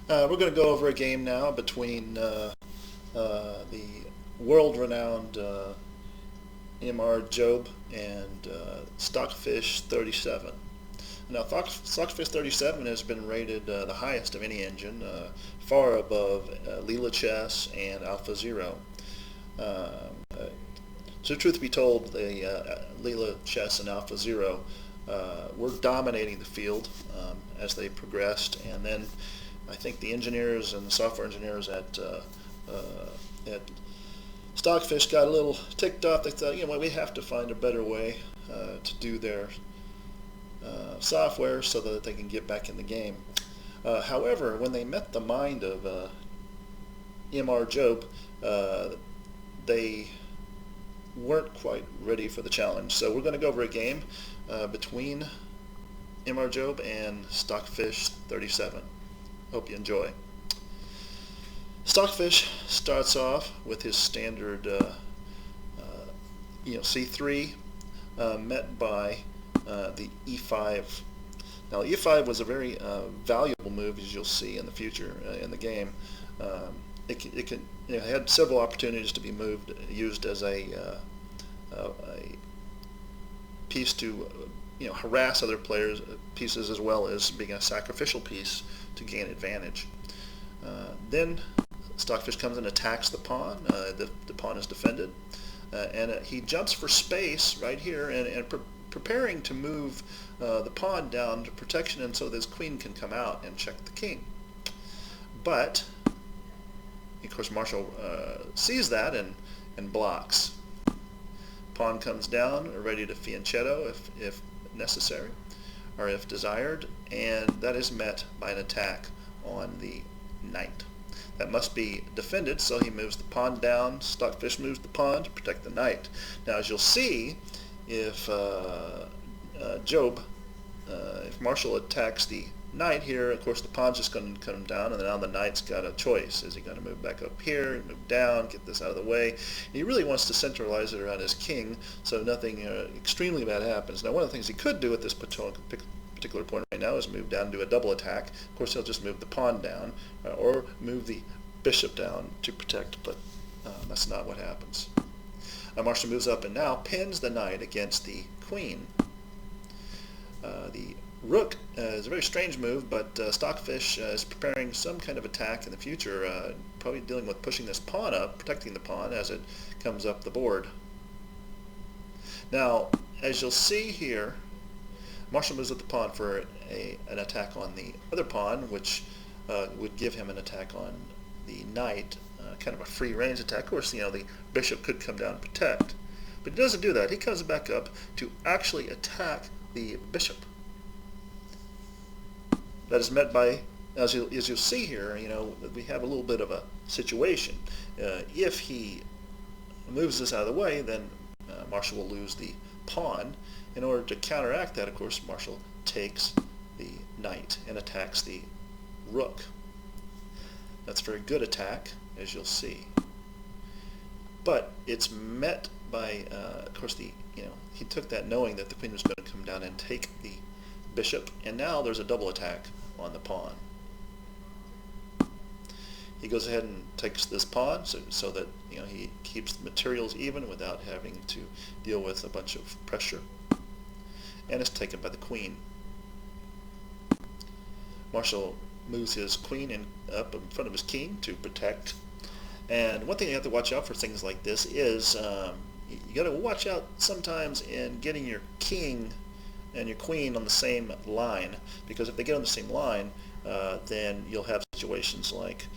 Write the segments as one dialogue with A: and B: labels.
A: We're going to go over a game now between the world-renowned MRJobe and Stockfish 37. Now, Stockfish 37 has been rated the highest of any engine, far above Leela Chess and Alpha Zero. So truth be told, the Leela Chess and Alpha Zero were dominating the field as they progressed, and then I think the engineers and the software engineers at Stockfish got a little ticked off. They thought, you know what, we have to find a better way to do their software so that they can get back in the game. However, when they met the mind of MRJobe, they weren't quite ready for the challenge. So we're going to go over a game between MRJobe and Stockfish 37. Hope you enjoy. Stockfish starts off with his standard C3 met by the E5. Now E5 was a very valuable move, as you'll see in the future in the game. It had several opportunities to be used as a piece to harass other players' pieces, as well as being a sacrificial piece to gain advantage. Then Stockfish comes and attacks the pawn. The pawn is defended, and he jumps for space right here and preparing to move the pawn down to protection, and so this queen can come out and check the king. But of course Marshall sees that and blocks. Pawn comes down, ready to fianchetto if necessary, or if desired, and that is met by an attack on the knight. That must be defended, so he moves the pawn down. Stockfish moves the pawn to protect the knight. Now, as you'll see, if if Marshall attacks the knight here, of course the pawn's just going to come down, and now the knight's got a choice. Is he going to move back up here, move down, get this out of the way? And he really wants to centralize it around his king, so nothing extremely bad happens. Now, one of the things he could do at this particular point right now is move down and do a double attack. Of course, he'll just move the pawn down or move the bishop down to protect, but that's not what happens. Marshall moves up and now pins the knight against the queen. The rook is a very strange move, but Stockfish is preparing some kind of attack in the future, probably dealing with pushing this pawn up, protecting the pawn as it comes up the board. Now, as you'll see here, Marshall moves up the pawn for an attack on the other pawn, which would give him an attack on the knight, kind of a free range attack. Of course, the bishop could come down and protect, but he doesn't do that. He comes back up to actually attack the bishop. That is met by, as you'll see here, we have a little bit of a situation. If he moves this out of the way, then Marshall will lose the pawn. In order to counteract that, of course, Marshall takes the knight and attacks the rook. That's a very good attack, as you'll see. But it's met by, of course, he took that knowing that the queen was going to come down and take the bishop, and now there's a double attack on the pawn. He goes ahead and takes this pawn so that he keeps the materials even without having to deal with a bunch of pressure, and it's taken by the queen. Marshall moves his queen up in front of his king to protect. And one thing you have to watch out for things like this is you got to watch out sometimes in getting your king and your queen on the same line, because if they get on the same line, then you'll have situations like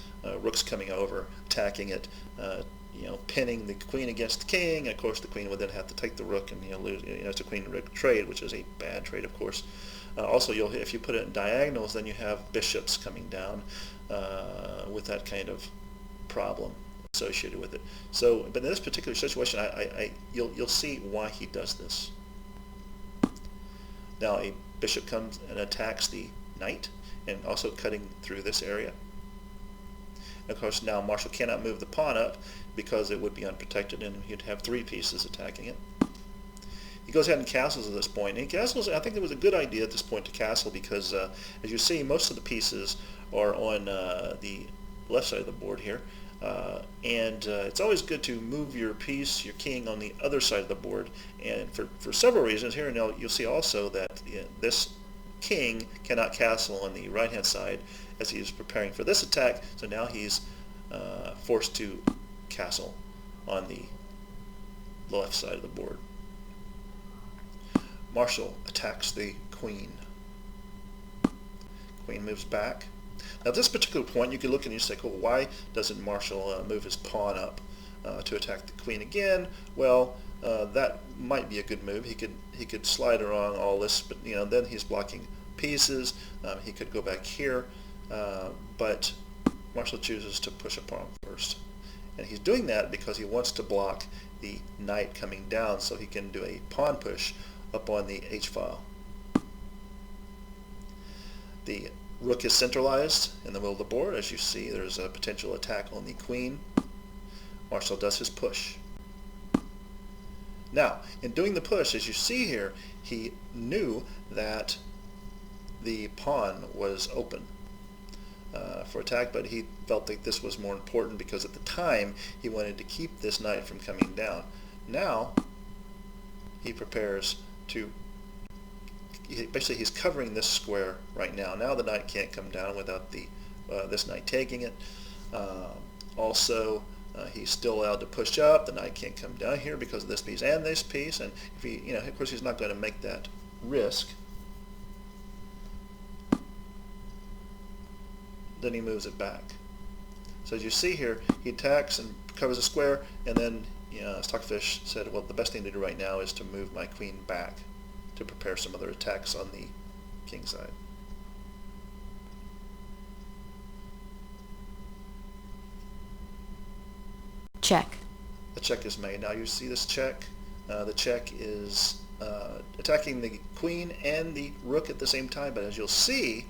A: rooks coming over, attacking it, pinning the queen against the king. And of course, the queen would then have to take the rook, and lose. It's a queen-rook trade, which is a bad trade, of course. Also, if you put it in diagonals, then you have bishops coming down with that kind of problem associated with it. So, but in this particular situation, you'll see why he does this. Now, a bishop comes and attacks the knight, and also cutting through this area. And of course, now Marshall cannot move the pawn up because it would be unprotected, and he'd have three pieces attacking it. He goes ahead and castles at this point. And castles, I think it was a good idea at this point to castle because, as you see, most of the pieces or on the left side of the board here. It's always good to move your piece, your king, on the other side of the board, and for several reasons here. And you'll see also that this king cannot castle on the right hand side as he is preparing for this attack, so now he's forced to castle on the left side of the board. Marshal attacks the queen. Queen moves back. Now at this particular point you could look and you say, well, why doesn't Marshal move his pawn up to attack the queen again? Well, that might be a good move. He could slide around all this, but then he's blocking pieces. He could go back here, but Marshal chooses to push a pawn first. And he's doing that because he wants to block the knight coming down so he can do a pawn push up on the h-file. The rook is centralized in the middle of the board. As you see, there's a potential attack on the queen. Marshal does his push. Now, in doing the push, as you see here, he knew that the pawn was open for attack, but he felt that this was more important because at the time he wanted to keep this knight from coming down. Now he prepares to, basically he's covering this square right now. Now the knight can't come down without the this knight taking it. Also, he's still allowed to push up. The knight can't come down here because of this piece and this piece, and if he, of course he's not going to make that risk. Then he moves it back. So as you see here, he attacks and covers a square, and then Stockfish said, well, the best thing to do right now is to move my queen back to prepare some other attacks on the king side.
B: Check.
A: The check is made. Now you see this check. The check is attacking the queen and the rook at the same time, but as you'll see,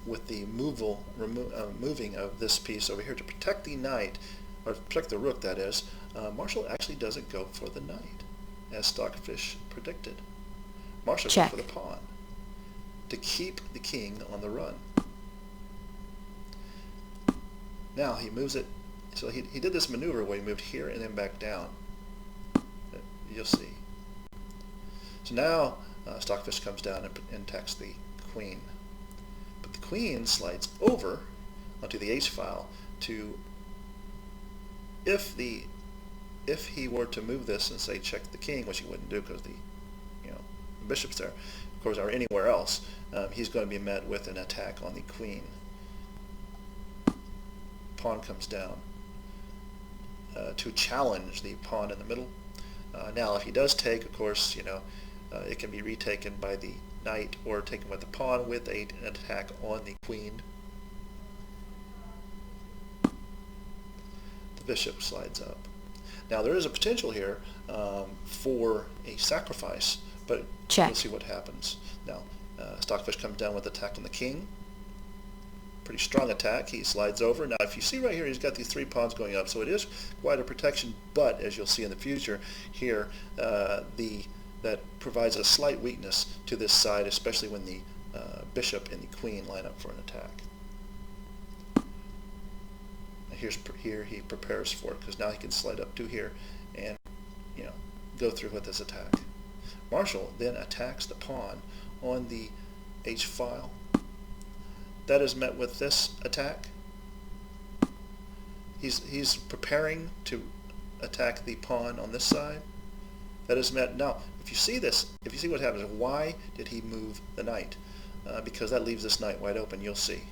A: with the moving of this piece over here to protect the knight, or protect the rook that is, Marshal actually doesn't go for the knight, as Stockfish predicted. Marshal goes for the pawn to keep the king on the run. Now he moves it, so he did this maneuver where he moved here and then back down. You'll see. So now Stockfish comes down and attacks the queen. But the queen slides over onto the h-file to, if he were to move this and say check the king, which he wouldn't do because the bishop's there, of course, or anywhere else, he's going to be met with an attack on the queen. Pawn comes down to challenge the pawn in the middle. Now if he does take, of course, it can be retaken by the knight or taken with the pawn with an attack on the queen. The bishop slides up. Now there is a potential here for a sacrifice, but we'll see what happens. Now Stockfish comes down with attack on the king. Pretty strong attack. He slides over. Now if you see right here, he's got these three pawns going up, so it is quite a protection, but as you'll see in the future here, that provides a slight weakness to this side, especially when the bishop and the queen line up for an attack. Here he prepares for it, because now he can slide up to here and go through with this attack. Marshal then attacks the pawn on the h-file. That is met with this attack. He's preparing to attack the pawn on this side. That is met. Now, if you see this, if you see what happens, why did he move the knight? Because that leaves this knight wide open. You'll see.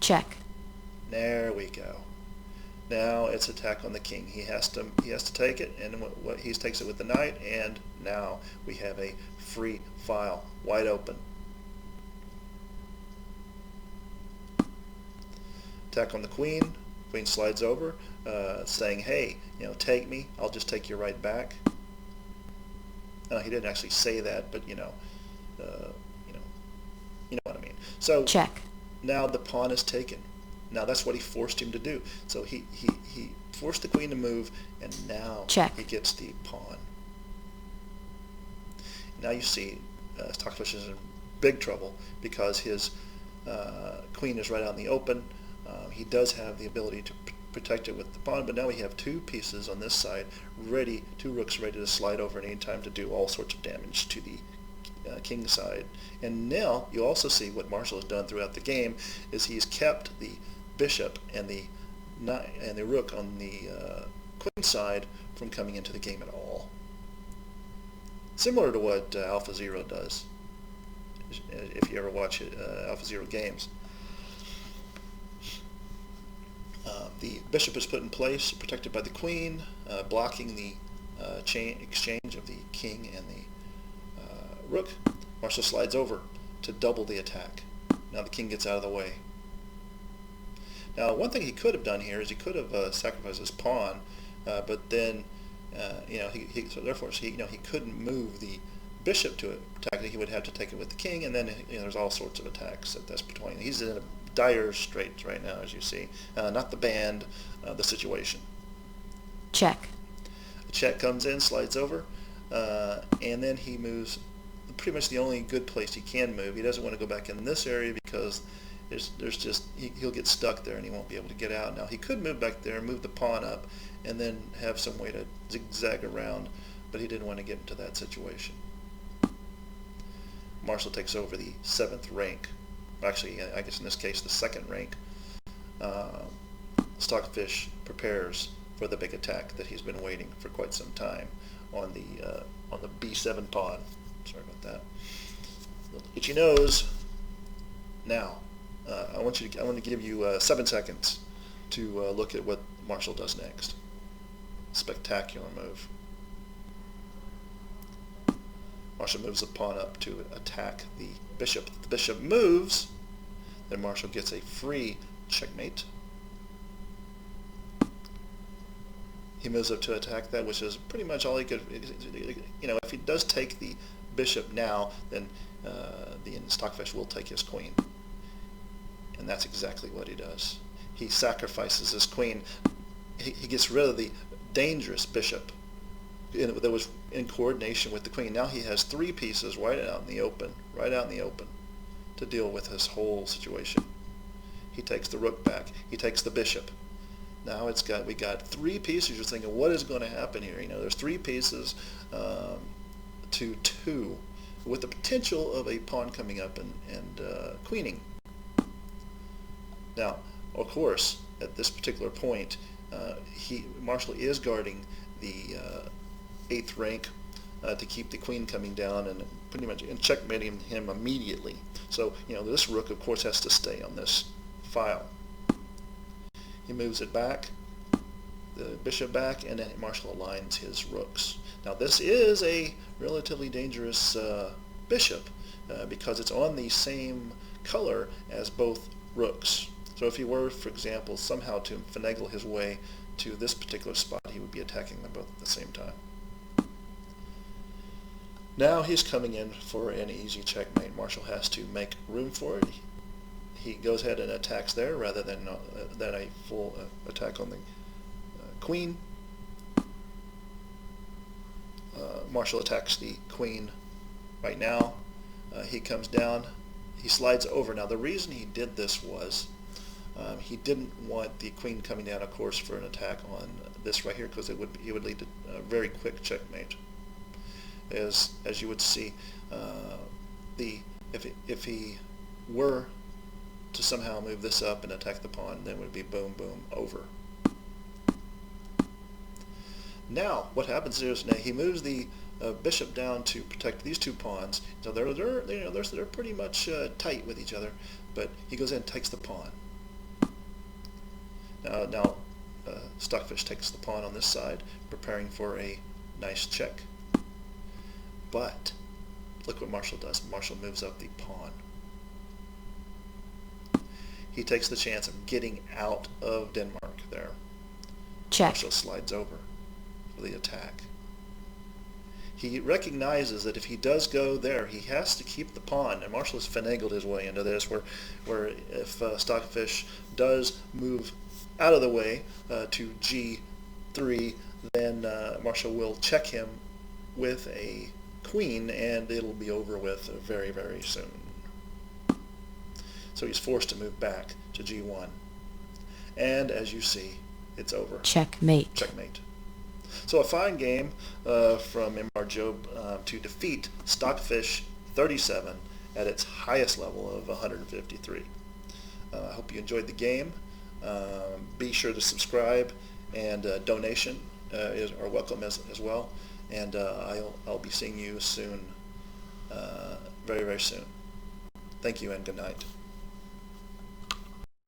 B: Check.
A: There we go. Now it's attack on the king. He has to take it, and he takes it with the knight, and now we have a free file, wide open. Attack on the queen. Queen slides over, saying, "Hey, take me. I'll just take you right back." He didn't actually say that, but you know what I mean. So
B: check.
A: Now the pawn is taken. Now that's what he forced him to do. So he forced the queen to move, and now he gets the pawn. Now you see Stockfish is big trouble because his queen is right out in the open. He does have the ability to protect it with the pawn, but now we have two pieces on this side ready, two rooks ready to slide over at any time to do all sorts of damage to the king side. And now you also see what Marshall has done throughout the game is he's kept the bishop and the rook on the queen side from coming into the game at all. Similar to what AlphaZero does, if you ever watch AlphaZero games. The bishop is put in place, protected by the queen, blocking the exchange of the king and the rook. Marshall slides over to double the attack. Now the king gets out of the way. Now one thing he could have done here is he could have sacrificed his pawn, but then he couldn't move the bishop to attack it. He would have to take it with the king, and then there's all sorts of attacks at this point. He's in a dire straits right now, as you see. Not the band, the situation.
B: Check.
A: The check comes in, slides over, and then he moves pretty much the only good place he can move. He doesn't want to go back in this area because he'll get stuck there and he won't be able to get out. Now he could move back there, move the pawn up, and then have some way to zigzag around, but he didn't want to get into that situation. Marshall takes over the 7th rank. Actually, I guess in this case, the 2nd rank. Stockfish prepares for the big attack that he's been waiting for quite some time on the B7 pawn. Sorry about that. Itchy nose. Now, I want to give you 7 seconds to look at what Marshall does next. Spectacular move. Marshall moves the pawn up to attack the bishop. The bishop moves, then Marshall gets a free checkmate. He moves up to attack that, which is pretty much all he could. If he does take the bishop now, then the Stockfish will take his queen, and that's exactly what he does. He sacrifices his queen. He gets rid of the dangerous bishop that was in coordination with the queen. Now he has 3 pieces right out in the open, to deal with this whole situation. He takes the rook back. He takes the bishop. Now we got 3 pieces. You're thinking, what is going to happen here? There's 3 pieces to 2, with the potential of a pawn coming up and queening. Now, of course, at this particular point, Marshall is guarding the 8th rank to keep the queen coming down and pretty much checkmating him immediately. So, this rook, of course, has to stay on this file. He moves it back, the bishop back, and then Marshall aligns his rooks. Now, this is a relatively dangerous bishop because it's on the same color as both rooks. So if he were, for example, somehow to finagle his way to this particular spot, he would be attacking them both at the same time. Now he's coming in for an easy checkmate. Marshall has to make room for it. He goes ahead and attacks there rather than a full attack on the queen. Marshall attacks the queen right now. He comes down. He slides over. Now the reason he did this was he didn't want the queen coming down, of course, for an attack on this right here, because it would lead to a very quick checkmate. As you would see, if he were to somehow move this up and attack the pawn, then it would be boom, boom, over. Now, what happens is he moves the bishop down to protect these 2 pawns. So they're pretty much tight with each other, but he goes in and takes the pawn. Now Stockfish takes the pawn on this side, preparing for a nice check. But look what Marshall does. Marshall moves up the pawn. He takes the chance of getting out of Denmark there.
B: Check.
A: Marshall slides over for the attack. He recognizes that if he does go there, he has to keep the pawn, and Marshall has finagled his way into this, where if Stockfish does move out of the way to G3, then Marshall will check him with a queen, and it'll be over with very, very soon. so he's forced to move back to G1. And as you see, it's over.
B: Checkmate.
A: Checkmate. So a fine game from MRJobe to defeat Stockfish 37 at its highest level of 153. I hope you enjoyed the game. Be sure to subscribe, and donation are welcome as well. And I'll be seeing you soon, very, very soon. Thank you and good night.